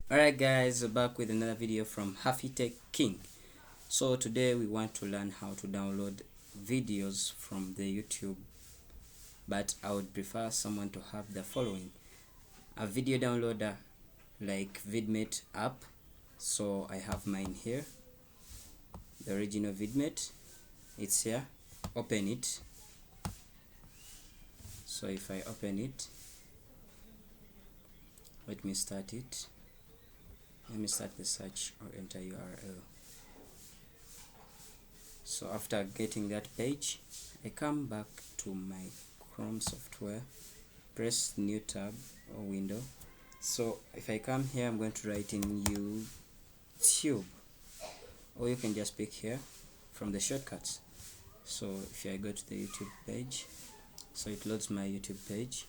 Alright guys, we're back with another video from Happy Tech King. So today we want to learn how to download videos from the YouTube, but I would prefer someone to have the following: a video downloader like vidmate app. So I have mine here, the original vidmate. It's here. Open it. So if I open it, let me start it. Let me start the search or enter URL. So after getting that page, I come back to my Chrome software, press new tab or window. So if I come here, I'm going to write in YouTube, or you can just pick here from the shortcuts. So if I go to the YouTube page, so it loads my YouTube page.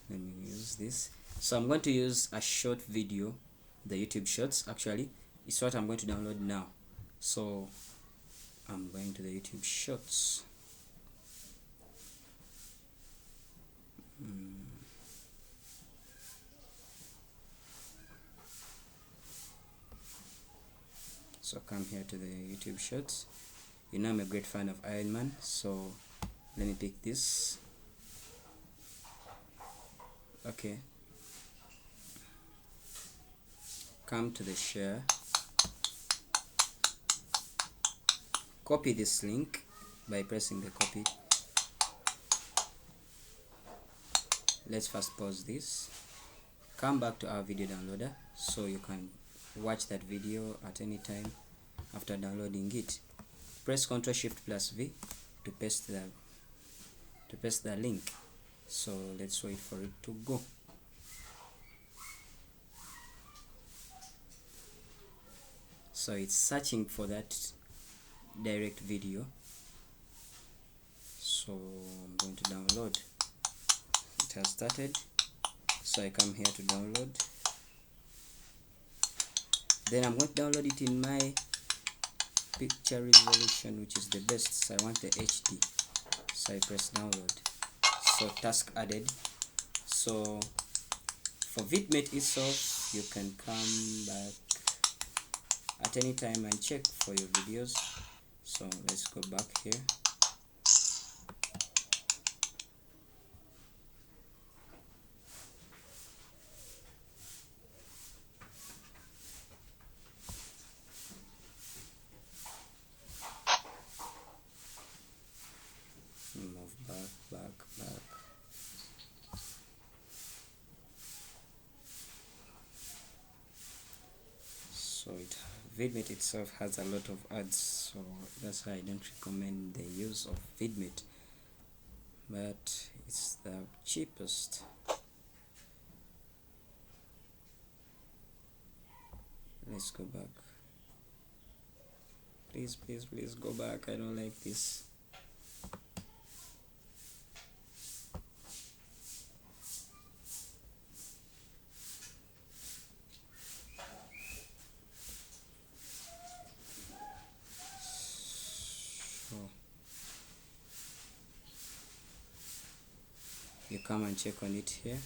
Let me use this. So I'm going to use a short video, the YouTube shorts actually. It's what I'm going to download now. So I'm going to the YouTube shorts. So come here to the YouTube shorts. You know I'm a great fan of Iron Man, so let me pick this. Okay, come to the share, copy this link by pressing the copy. Let's first pause this, come back to our video downloader so you can watch that video at any time after downloading it. Press Ctrl+Shift+V to paste the link. So let's wait for it to go. So it's searching for that direct video. So I'm going to download. It has started. So I come here to download. Then I'm going to download it in my picture resolution, which is the best. So I want the HD. So I press download. So task added. So for vidmate itself, you can come back at any time and check for your videos. So let's go back here. Move back. So vidmate itself has a lot of ads, so that's why I don't recommend the use of vidmate, but it's the cheapest. Let's go back. Please go back. I don't like this. You come and check on it here.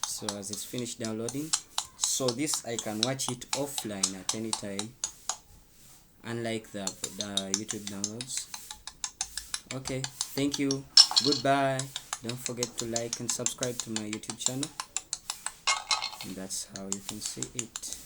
So as it's finished downloading, so this I can watch it offline at any time, unlike the YouTube downloads. Okay, thank you, goodbye. Don't forget to like and subscribe to my YouTube channel, and that's how you can see it.